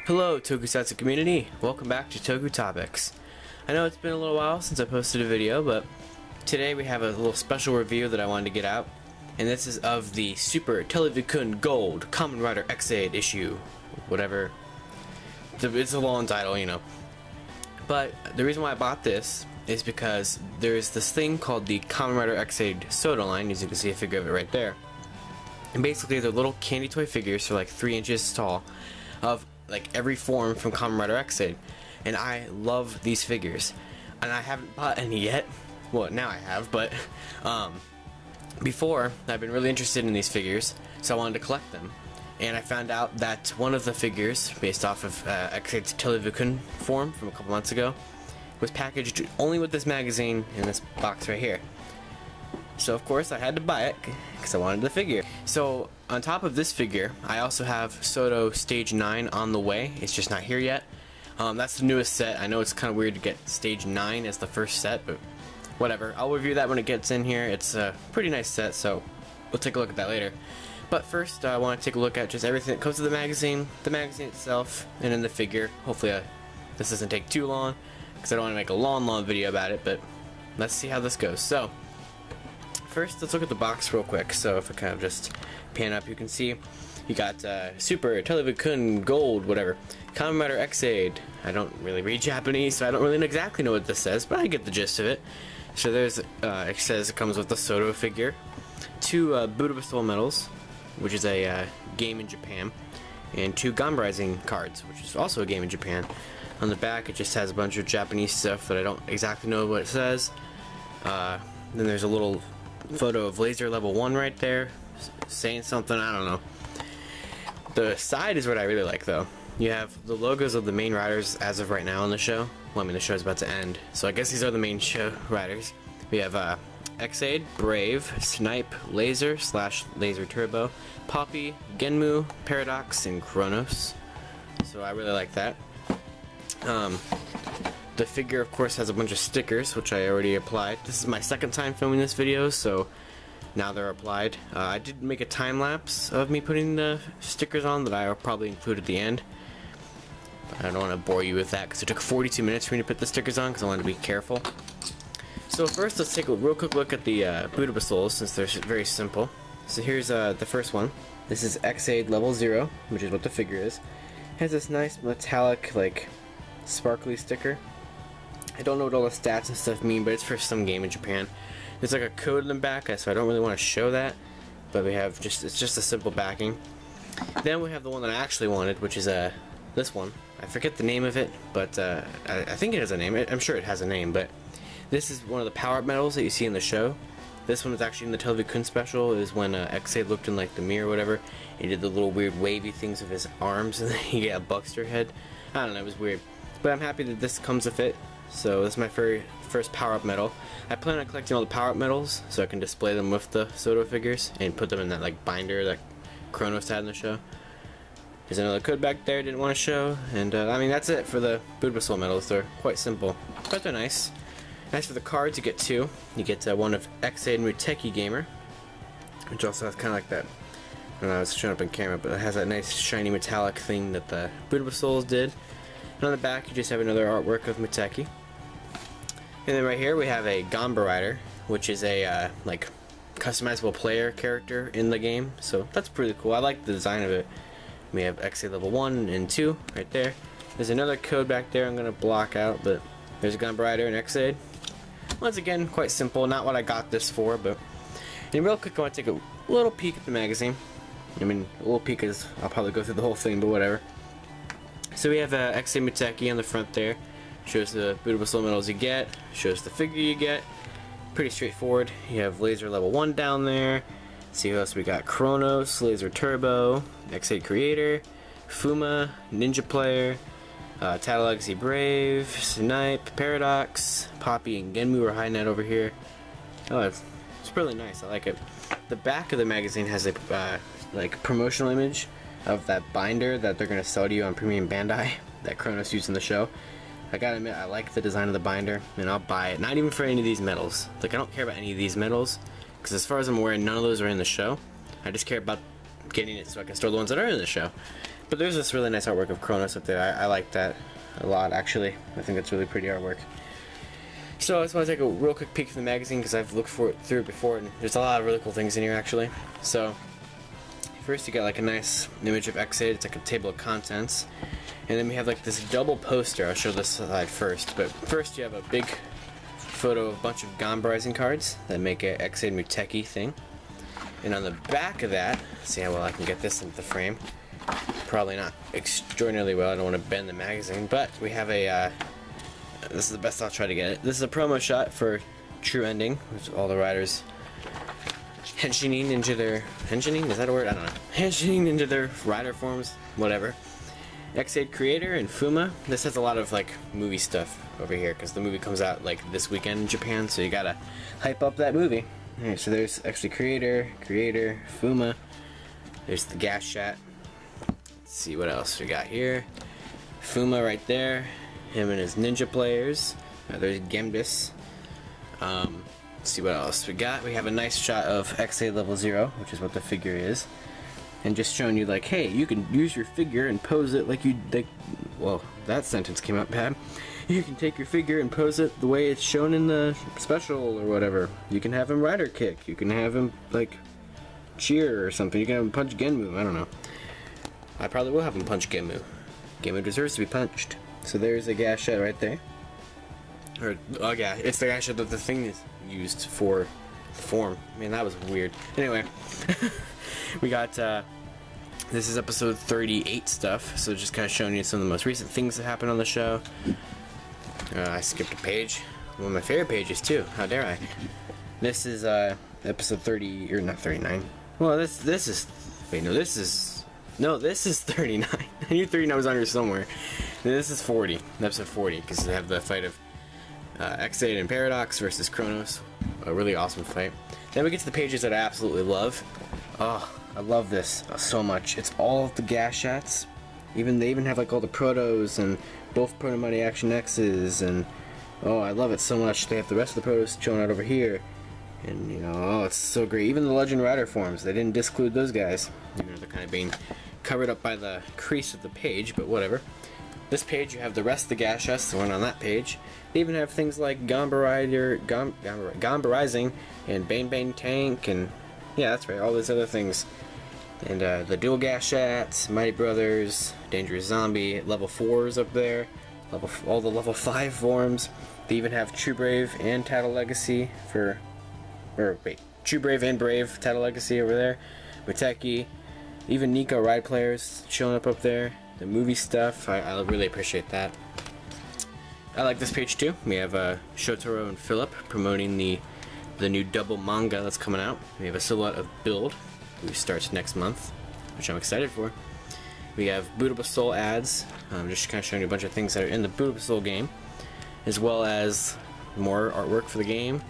Hello Tokusatsu community, welcome back to Toku Topics. I know it's been a little while since I posted a video, but today we have a little special review that I wanted to get out, and this is of the Super TV-Kun GOLD Kamen Rider Ex Aid issue, whatever. It's a long title, you know. But the reason why I bought this is because there's this thing called the Kamen Rider Ex Aid SODO line, as you can see a figure of it right there. And basically they're little candy toy figures, they're like 3 inches tall, of like every form from Kamen Rider Ex Aid, and I love these figures, and I haven't bought any yet. Well, now I have, but before I've been really interested in these figures, so I wanted to collect them, and I found out that one of the figures, based off of Ex Aid's TV-Kun form from a couple months ago, was packaged only with this magazine in this box right here. So of course I had to buy it because I wanted the figure. So on top of this figure, I also have SODO Stage 9 on the way. It's just not here yet. That's the newest set. I know it's kind of weird to get Stage 9 as the first set, but whatever. I'll review that when it gets in here. It's a pretty nice set, so we'll take a look at that later. But first, I want to take a look at just everything that comes with the magazine itself, and then the figure. Hopefully this doesn't take too long, because I don't want to make a long video about it, but let's see how this goes. So first, let's look at the box real quick. So if I kind of just pan up, you can see you got Super TV-Kun GOLD, whatever, Kamen Rider Ex Aid. I don't really read Japanese, so I don't really exactly know what this says, but I get the gist of it. So there's, it says it comes with the SODO figure, 2 Buddha medals, which is a game in Japan, and 2 Gamba Rising cards, which is also a game in Japan. On the back, it just has a bunch of Japanese stuff that I don't exactly know what it says. Then there's a little photo of Laser Level 1 right there, saying something, I don't know. The side is what I really like though. You have the logos of the main riders as of right now on the show. Well, I mean the show's about to end, so I guess these are the main show riders. We have Ex Aid, Brave, Snipe, Laser / Laser Turbo, Poppy, Genmu, Paradox, and Kronos. So I really like that. The figure, of course, has a bunch of stickers, which I already applied. This is my second time filming this video, so now they're applied. I did make a time lapse of me putting the stickers on that I will probably include at the end. But I don't want to bore you with that because it took 42 minutes for me to put the stickers on because I wanted to be careful. So first, let's take a real quick look at the Buddha souls, since they're very simple. So here's the first one. This is Ex Aid Level 0, which is what the figure is. It has this nice metallic, like, sparkly sticker. I don't know what all the stats and stuff mean, but it's for some game in Japan. There's like a code in the back, so I don't really want to show that. But we have it's just a simple backing. Then we have the one that I actually wanted, which is this one. I forget the name of it, but I think it has a name. I'm sure it has a name, but this is one of the power-up medals that you see in the show. This one is actually in the TV-Kun special. Is when Ex Aid looked in like the mirror or whatever. He did the little weird wavy things of his arms, and then he got a Buckster head. I don't know, it was weird. But I'm happy that this comes with it. So this is my first power-up medal. I plan on collecting all the power-up medals so I can display them with the SODO figures and put them in that like binder that Kronos had in the show. There's another code back there I didn't want to show, and I mean that's it for the Buddha Soul medals. They're quite simple, but they're nice. As for the cards, you get 2. You get one of Ex Aid Muteki Gamer, which also has kind of like that. I don't know, it's showing up in camera, but it has that nice shiny metallic thing that the Buddha Souls did. And on the back, you just have another artwork of Muteki. And then right here we have a Gamba Rider, which is a like customizable player character in the game. So that's pretty cool. I like the design of it. We have Ex Aid Level 1 and 2 right there. There's another code back there I'm gonna block out, but there's a Gamba Rider and Ex Aid. Once again, quite simple. Not what I got this for, but and real quick, I want to take a little peek at the magazine. I mean, a little peek is I'll probably go through the whole thing, but whatever. So we have Ex Aid Muteki on the front there. Shows the Buddha Soul medals you get. Shows the figure you get. Pretty straightforward. You have Laser Level 1 down there. See who else we got? Kronos, Laser Turbo, Ex Aid Creator, Fuma, Ninja Player, Legacy Brave, Snipe, Paradox, Poppy, and Genmu are hiding out over here. Oh, it's really nice. I like it. The back of the magazine has a like promotional image of that binder that they're gonna sell to you on Premium Bandai that Kronos used in the show. I gotta admit, I like the design of the binder, and I'll buy it. Not even for any of these medals. Like, I don't care about any of these medals, because as far as I'm aware, none of those are in the show. I just care getting it so I can store the ones that are in the show. But there's this really nice artwork of Kronos up there. I like that a lot, actually. I think that's really pretty artwork. So I just want to take a real quick peek at the magazine because I've looked through it before, and there's a lot of really cool things in here, actually. So first you got like a nice image of Ex Aid. It's like a table of contents. And then we have like this double poster. I'll show this slide first. But first you have a big photo of a bunch of Ganbarizing cards that make a Ex Aid Muteki thing. And on the back of that, see how well I can get this into the frame. Probably not extraordinarily well. I don't want to bend the magazine, but we have a. This is the best I'll try to get it. This is a promo shot for True Ending, which all the riders henshining into their henshining. Is that a word? I don't know. Henshining into their rider forms, whatever. Ex Aid creator and Fuma. This has a lot of like movie stuff over here because the movie comes out like this weekend in Japan, so you gotta hype up that movie. Alright, so there's actually creator, Fuma. There's the gas shot. Let's see what else we got here. Fuma right there. Him and his ninja players. There's Gembis. Let's see what else we got. We have a nice shot of Ex Aid Level 0, which is what the figure is. And just showing you like, hey, you can use your figure and pose it like you like. Well, that sentence came out bad. You can take your figure and pose it the way it's shown in the special or whatever. You can have him rider kick. You can have him like cheer or something. You can have him punch Genmu. I don't know. I probably will have him punch Genmu. Genmu deserves to be punched. So there's a gas shot right there. Or oh yeah, it's the gas shot that the thing is used for the form. I mean, that was weird. Anyway, we got. This is episode 38 stuff, so just kind of showing you some of the most recent things that happened on the show. I skipped a page. One of my favorite pages too. How dare I? This is episode 30 or not 39. Well, this is wait no this is 39. I knew 39 was on here somewhere. This is 40, episode 40, because they have the fight of Ex Aid and Paradox versus Kronos. A really awesome fight. Then we get to the pages that I absolutely love. Oh, I love this so much. It's all of the gas shots. They even have like all the protos and both Proto Mighty Action X's, and oh, I love it so much. They have the rest of the protos shown out over here, and you know, oh, it's so great. Even the Legend Rider forms, they didn't disclude those guys. You know, they're kind of being covered up by the crease of the page, but whatever. This page, you have the rest of the gas shots that went on that page. They even have things like Ganbarizing and Bane Bane Tank, and yeah, that's right, all these other things. And the dual gas shots, Mighty Brothers, Dangerous Zombie, level 4s up there, all the level 5 forms. They even have True Brave and Tattle Legacy True Brave and Brave Tattle Legacy over there. Muteki, even Nico Ride players showing up there. The movie stuff, I really appreciate that. I like this page too. We have Shotaro and Philip promoting the new double manga that's coming out. We have a silhouette of Build, who starts next month, which I'm excited for. We have Bootable Soul ads, just kind of showing you a bunch of things that are in the Bootable Soul game, as well as more artwork for the game,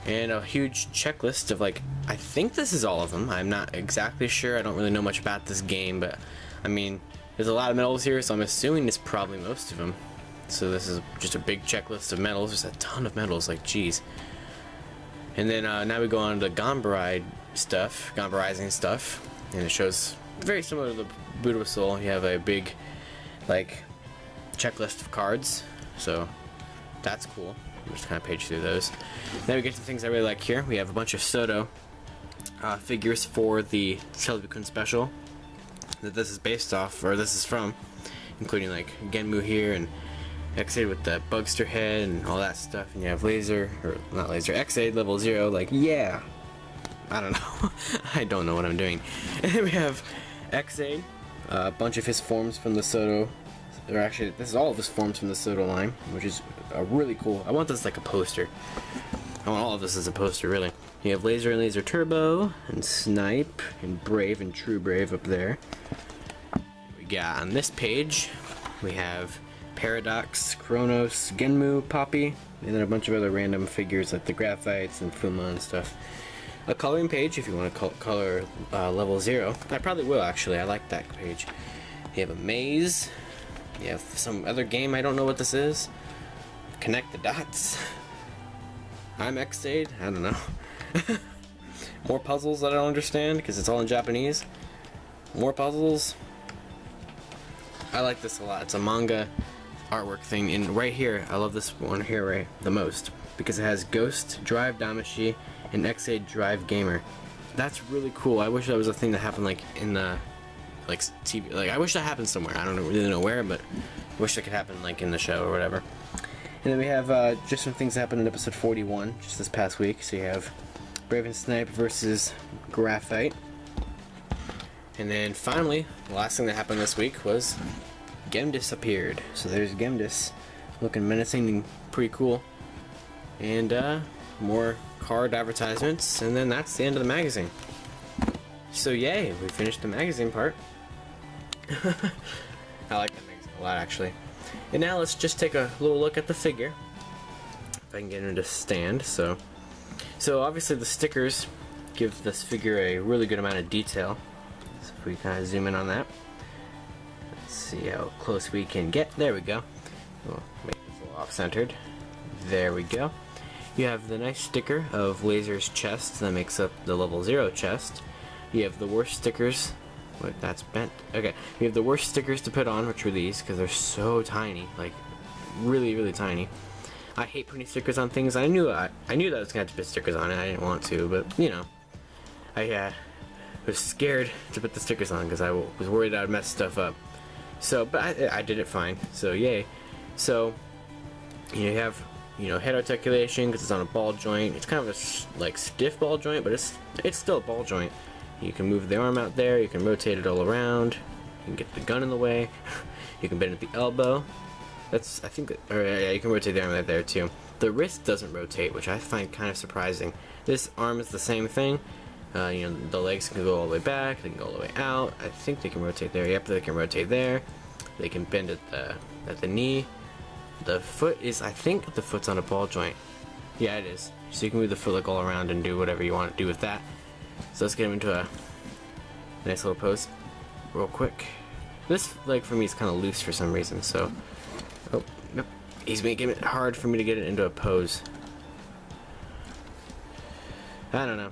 and a huge checklist of like, I think this is all of them. I'm not exactly sure. I don't really know much about this game, but I mean, there's a lot of medals here, so I'm assuming it's probably most of them. So this is just a big checklist of medals. There's a ton of medals, like geez. And then now we go on to Ganbarizing stuff, and it shows very similar to the Bootable Soul. You have a big, like, checklist of cards, so that's cool. I'm just kind of page through those. Then we get to things I really like here. We have a bunch of SODO figures for the Super TV-Kun special that this is based off, or this is from, including like Genmu here and Ex Aid with the Bugster head and all that stuff. And you have Ex Aid Level 0, like, yeah. I don't know. I don't know what I'm doing. And then we have Ex Aid, a bunch of his forms from the SODO. Or actually, this is all of his forms from the SODO line, which is really cool. I want this like a poster. I want all of this as a poster, really. You have Laser and Laser Turbo, and Snipe, and Brave and True Brave up there. We got on this page, we have Paradox, Kronos, Genmu, Poppy, and then a bunch of other random figures like the Graphites and Fuma and stuff. A coloring page if you want to color level 0. I probably will, actually. I like that page. You have a maze. You have some other game, I don't know what this is. Connect the dots. I'm Ex Aid, I don't know. More puzzles that I don't understand because it's all in Japanese. more puzzles. I like this a lot. It's a manga artwork thing, and right here, I love this one here right the most because it has Ghost, Drive Damashi, and Ex Aid Drive Gamer. That's really cool. I wish that was a thing that happened like in the TV. Like I wish that happened somewhere. I don't really know where, but I wish that could happen like in the show or whatever. And then we have just some things that happened in episode 41 just this past week. So you have Brave and Snipe versus Graphite. And then finally, the last thing that happened this week was Gemdis appeared. So there's Gemdis, looking menacing and pretty cool. And more card advertisements, and then that's the end of the magazine. So yay, we finished the magazine part. I like that magazine a lot, actually. And now let's just take a little look at the figure. If I can get it into stand. So obviously the stickers give this figure a really good amount of detail. So if we kind of zoom in on that, let's see how close we can get. There we go. We'll make this a little off-centered. There we go. You have the nice sticker of Laser's chest that makes up the level 0 chest. You have the worst stickers. Wait, that's bent. Okay. You have the worst stickers to put on, which are these, because they're so tiny. Like, really, really tiny. I hate putting stickers on things. I knew that I was going to have to put stickers on it. I didn't want to, but, you know. I was scared to put the stickers on because I was worried I'd mess stuff up. So, but I did it fine. So, yay. So, you have, you know, head articulation because it's on a ball joint. It's kind of a like stiff ball joint, but it's still a ball joint. You can move the arm out there. You can rotate it all around. You can get the gun in the way. You can bend at the elbow. That's, I think, or yeah, you can rotate the arm right there too. The wrist doesn't rotate, which I find kind of surprising. This arm is the same thing. You know, the legs can go all the way back. They can go all the way out. I think they can rotate there. Yep, they can rotate there. They can bend at the knee. The foot is, I think the foot's on a ball joint. Yeah, it is. So you can move the foot like all around and do whatever you want to do with that. So let's get him into a nice little pose real quick. This leg for me is kind of loose for some reason, so... Oh, nope. He's making it hard for me to get it into a pose. I don't know.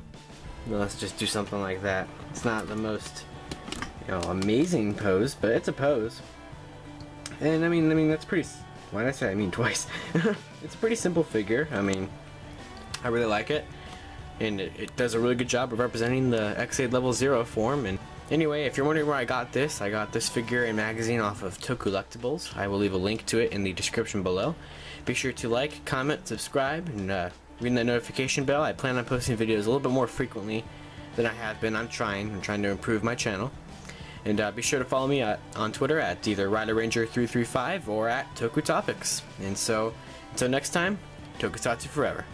Well, let's just do something like that. It's not the most, you know, amazing pose, but it's a pose. And I mean that's pretty... Why did I say I mean twice? It's a pretty simple figure. I mean, I really like it. And it does a really good job of representing the Ex Aid Level 0 form. And anyway, if you're wondering where I got this figure and magazine off of Toku Collectibles. I will leave a link to it in the description below. Be sure to like, comment, subscribe, and ring that notification bell. I plan on posting videos a little bit more frequently than I have been. I'm trying to improve my channel. And be sure to follow me on Twitter at either RiderRanger335 or at Toku Topics. And so, until next time, Tokusatsu forever.